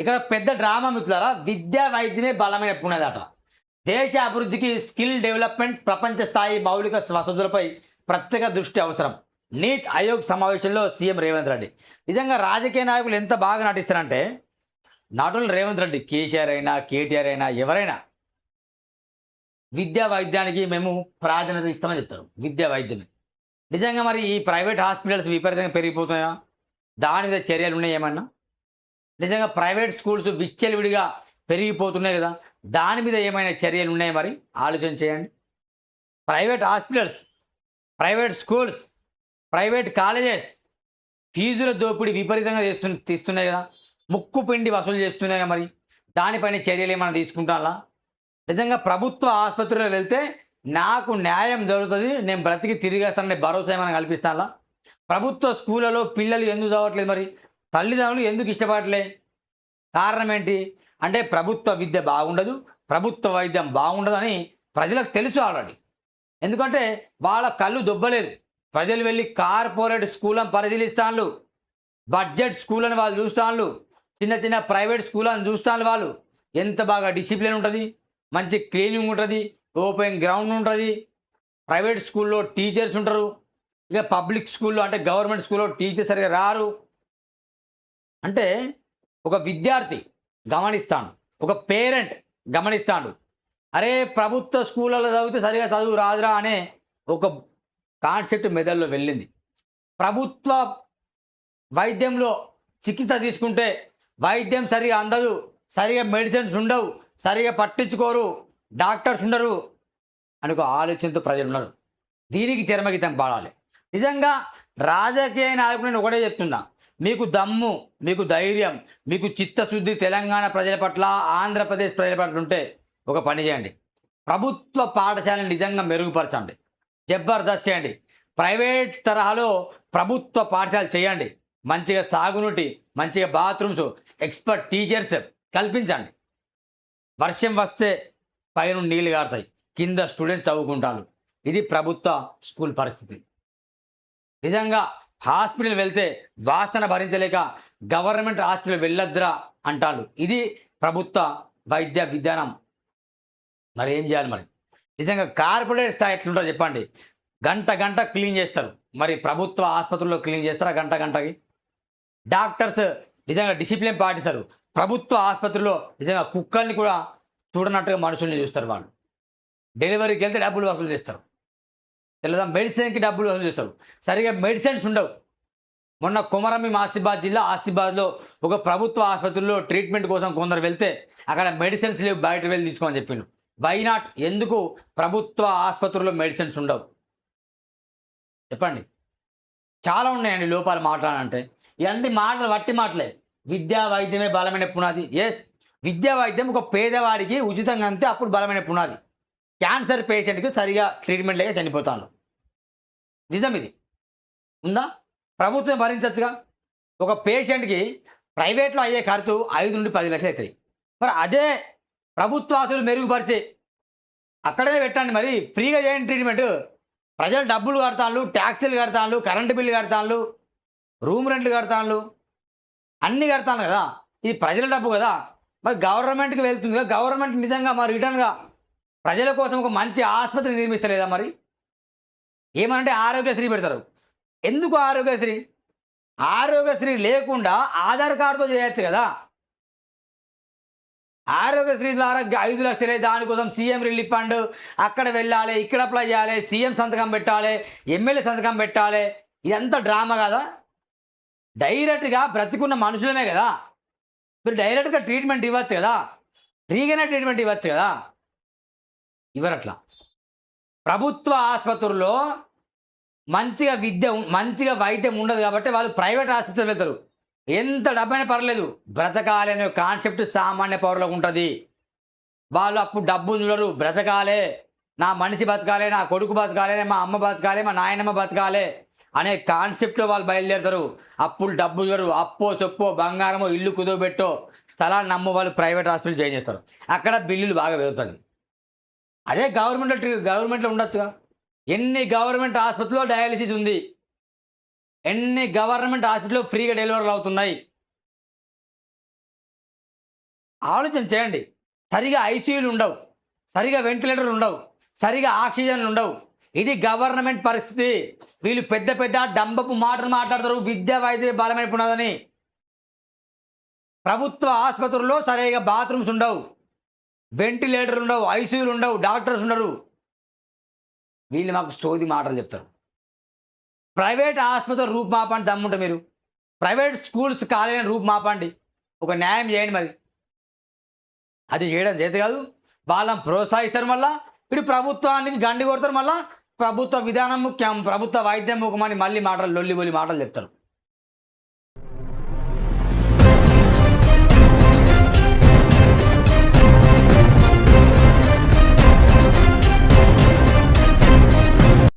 ఇక్కడ పెద్ద డ్రామా మిత్రులారా, విద్యా వైద్యమే బలమైన పునాదట. దేశ అభివృద్ధికి స్కిల్ డెవలప్మెంట్, ప్రపంచ స్థాయి మౌలిక వసతులపై ప్రత్యేక దృష్టి అవసరం. నీట్ ఆయోగ్ సమావేశంలో సీఎం రేవంత్ రెడ్డి. నిజంగా రాజకీయ నాయకులు ఎంత బాగా నటిస్తారంటే, నాట్ ఓన్లీ రేవంత్ రెడ్డి, కేసీఆర్ అయినా, కేటీఆర్ అయినా, ఎవరైనా విద్యా వైద్యానికి మేము ప్రాధాన్యత ఇస్తామని చెప్తారు. విద్యా వైద్యమే. నిజంగా మరి ఈ ప్రైవేట్ హాస్పిటల్స్ విపరీతంగా పెరిగిపోతున్నాయా? దాని మీద చర్యలు ఉన్నాయి ఏమన్నా? నిజంగా ప్రైవేట్ స్కూల్స్ విచ్చలవిడిగా పెరిగిపోతున్నాయి కదా, దాని మీద ఏమైనా చర్యలు ఉన్నాయి? మరి ఆలోచన చేయండి. Private hospitals, private schools, private colleges ఫీజుల దోపిడీ విపరీతంగా తీస్తున్నాయి కదా, ముక్కు పిండి వసూలు చేస్తున్నాయి కదా, మరి దానిపైన చర్యలు ఏమైనా తీసుకుంటారా? నిజంగా ప్రభుత్వ ఆసుపత్రిలో వెళ్తే నాకు న్యాయం జరుగుతుంది, నేను బ్రతికి తిరిగేస్తానని భరోసా ఏమైనా కల్పిస్తానా? ప్రభుత్వ స్కూళ్ళలో పిల్లలు ఎందుకు చదవట్లేదు? మరి తల్లిదండ్రులు ఎందుకు ఇష్టపడట్లే? కారణం ఏంటి అంటే ప్రభుత్వ విద్య బాగుండదు, ప్రభుత్వ వైద్యం బాగుండదు అని ప్రజలకు తెలుసు ఆల్రెడీ. ఎందుకంటే వాళ్ళ కళ్ళు దొబ్బలేదు. ప్రజలు వెళ్ళి కార్పొరేట్ స్కూళ్ళని పరిశీలిస్తాను, బడ్జెట్ స్కూళ్ళని వాళ్ళు చూస్తాను, చిన్న చిన్న ప్రైవేట్ స్కూళ్ళని చూస్తాను. వాళ్ళు ఎంత బాగా డిసిప్లిన్ ఉంటుంది, మంచి క్లీనింగ్ ఉంటుంది, ఓపెన్ గ్రౌండ్ ఉంటుంది. ప్రైవేట్ స్కూల్లో టీచర్స్ ఉంటారు. ఇక పబ్లిక్ స్కూల్లో అంటే గవర్నమెంట్ స్కూల్లో టీచర్స్ సరిగా రారు. అంటే ఒక విద్యార్థి గమనిస్తాడు, ఒక పేరెంట్ గమనిస్తాడు, అరే ప్రభుత్వ స్కూళ్ళలో చదివితే సరిగా చదువు రాదురా అనే ఒక కాన్సెప్ట్ మెదడులో వెళ్ళింది. ప్రభుత్వ వైద్యంలో చికిత్స తీసుకుంటే వైద్యం సరిగా అందదు, సరిగా మెడిసిన్స్ ఉండవు, సరిగా పట్టించుకోరు, డాక్టర్స్ ఉండరు అని ఒక ఆలోచనతో ప్రజలు ఉన్నారు. దీనికి చర్మగీతం పాడాలి. నిజంగా రాజకీయ నాయకుడు నేను ఒకటే చెప్తున్నా, మీకు దమ్ము, మీకు ధైర్యం, మీకు చిత్తశుద్ధి తెలంగాణ ప్రజల పట్ల, ఆంధ్రప్రదేశ్ ప్రజల పట్ల ఉంటే ఒక పని చేయండి. ప్రభుత్వ పాఠశాలను నిజంగా మెరుగుపరచండి, జబర్దస్త్ చేయండి. ప్రైవేట్ తరహాలో ప్రభుత్వ పాఠశాల చేయండి. మంచిగా సాగునీటి, మంచిగా బాత్రూమ్స్, ఎక్స్పర్ట్ టీచర్స్ కల్పించండి. వర్షం వస్తే పైన నీళ్ళు గారుతాయి, కింద స్టూడెంట్స్ చదువుకుంటారు. ఇది ప్రభుత్వ స్కూల్ పరిస్థితి. నిజంగా హాస్పిటల్ వెళ్తే వాసన భరించలేక గవర్నమెంట్ హాస్పిటల్ వెళ్ళొద్దురా అంటారు. ఇది ప్రభుత్వ వైద్య విధానం. మరి ఏం చేయాలి? మరి నిజంగా కార్పొరేట్ స్థాయి ఎట్లుంటుందో చెప్పండి. గంట గంట క్లీన్ చేస్తారు, మరి ప్రభుత్వ ఆసుపత్రుల్లో క్లీన్ చేస్తారా గంట గంటకి? డాక్టర్స్ నిజంగా డిసిప్లిన్ పాటిస్తారు. ప్రభుత్వ ఆసుపత్రిలో నిజంగా కుక్కల్ని కూడా చూడనట్టుగా మనుషుల్ని చూస్తారు. వాళ్ళు డెలివరీకి వెళ్తే డబ్బులు వసూలు చేస్తారు, తెలుసా? మెడిసిన్కి డబ్బులు వసూలు చేస్తారు. సరిగా మెడిసిన్స్ ఉండవు. మొన్న కొమరంభీం ఆసిఫాబాద్ జిల్లా ఆసిఫాబాద్లో ఒక ప్రభుత్వ ఆసుపత్రిలో ట్రీట్మెంట్ కోసం కొందరు వెళ్తే అక్కడ మెడిసిన్స్ లేవు, బయట వెళ్ళి తీసుకోమని చెప్పిండు. Why not? ఎందుకు ప్రభుత్వ ఆసుపత్రుల్లో మెడిసిన్స్ ఉండవు చెప్పండి? చాలా ఉన్నాయండి లోపాలు. మాట్లాడాలంటే ఇవన్నీ మాటలు వట్టి మాటలే. విద్యా వైద్యమే బలమైన పునాది. ఎస్, విద్యా వైద్యం ఒక పేదవాడికి ఉచితంగా అంతే, అప్పుడు బలమైన పునాది. క్యాన్సర్ పేషెంట్కి సరిగా ట్రీట్మెంట్ లేక చనిపోతాను. నిజం ఇది ఉందా? ప్రభుత్వం భరించచ్చుగా. ఒక పేషెంట్కి ప్రైవేట్లో అయ్యే ఖర్చు 5 నుండి 10 లక్షలు అవుతాయి. మరి అదే ప్రభుత్వ ఆసులు మెరుగుపరిచి అక్కడే పెట్టండి, మరి ఫ్రీగా చేయండి ట్రీట్మెంట్. ప్రజలు డబ్బులు కడతాను, ట్యాక్సీలు కడతాను, కరెంటు బిల్లు కడతాను, రూమ్ రెంట్లు కడతాను, అన్నీ కడతాను కదా. ఇది ప్రజల డబ్బు కదా, మరి గవర్నమెంట్కి వెళ్తుంది కదా. గవర్నమెంట్ నిజంగా మరి రిటర్న్గా ప్రజల కోసం ఒక మంచి ఆసుపత్రి నిర్మిస్తలేదా? మరి ఏమనంటే ఆరోగ్యశ్రీ పెడతారు. ఎందుకు ఆరోగ్యశ్రీ? ఆరోగ్యశ్రీ లేకుండా ఆధార్ కార్డుతో చేయొచ్చు కదా. ఆరోగ్యశ్రీ ద్వారా 5 లక్షలే, దానికోసం సీఎం రిలీఫ్ ఫండ్ అక్కడ వెళ్ళాలి, ఇక్కడ అప్లై చేయాలి, సీఎం సంతకం పెట్టాలి, ఎమ్మెల్యే సంతకం పెట్టాలి. ఇదంతా డ్రామా కదా. డైరెక్ట్గా బ్రతికున్న మనుషులమే కదా, మీరు డైరెక్ట్గా ట్రీట్మెంట్ ఇవ్వచ్చు కదా, ఫ్రీగానే ట్రీట్మెంట్ ఇవ్వచ్చు కదా. ఇవ్వరట్లా. ప్రభుత్వ ఆసుపత్రుల్లో మంచిగా వైద్యం ఉండదు కాబట్టి వాళ్ళు ప్రైవేట్ ఆసుపత్రికి వెళ్తారు. ఎంత డబ్బైనా పర్లేదు, బ్రతకాలి అనే కాన్సెప్ట్ సామాన్య పౌరులకు ఉంటుంది. వాళ్ళు అప్పుడు డబ్బు చూడరు, బ్రతకాలే, నా మనిషి బతకాలి, నా కొడుకు బతకాలి, మా అమ్మ బతకాలి, మా నాయనమ్మ బతకాలి అనే కాన్సెప్ట్లో వాళ్ళు బయలుదేరుతారు. అప్పుడు డబ్బు చూడరు. అప్పో చొప్పో బంగారమో ఇల్లు కుదవబెట్టో స్థలాన్ని నమ్ము వాళ్ళు ప్రైవేట్ హాస్పిటల్ జాయిన్ చేస్తారు. అక్కడ బిల్లులు బాగా పెరుగుతుంది. అదే గవర్నమెంట్లో ఉండొచ్చుగా. ఎన్ని గవర్నమెంట్ ఆసుపత్రిలో డయాలసిస్ ఉంది, ఎన్ని గవర్నమెంట్ హాస్పిటల్లో ఫ్రీగా డెలివరీలు అవుతున్నాయి. ఆలోచన చేయండి. సరిగా ఐసీయూలు ఉండవు, సరిగా వెంటిలేటర్లు ఉండవు, సరిగా ఆక్సిజన్లు ఉండవు. ఇది గవర్నమెంట్ పరిస్థితి. వీళ్ళు పెద్ద పెద్ద డంబపు మాటలు మాట్లాడతారు, విద్యా వైద్య బలమైన పునాదని. ప్రభుత్వ ఆసుపత్రుల్లో సరిగా బాత్రూమ్స్ ఉండవు, వెంటిలేటర్లు ఉండవు, ఐసీయూలు ఉండవు, డాక్టర్స్ ఉండరు. వీళ్ళు మాకు సోది మాటలు చెప్తారు. ప్రైవేట్ ఆసుపత్రి రూపుమాపండి దమ్ముంటే మీరు. ప్రైవేట్ స్కూల్స్ కాలేజీని రూపుమాపండి. ఒక న్యాయం చేయండి మరి. అది చేయడం చేత కాదు. వాళ్ళని ప్రోత్సహిస్తారు, మళ్ళా ఇటు ప్రభుత్వానికి గండి కొడతారు, మళ్ళా ప్రభుత్వ విధానం ముఖ్యం, ప్రభుత్వ వైద్యం ముఖ్యమని మళ్ళీ మాటలు లొల్లి మాటలు చెప్తారు.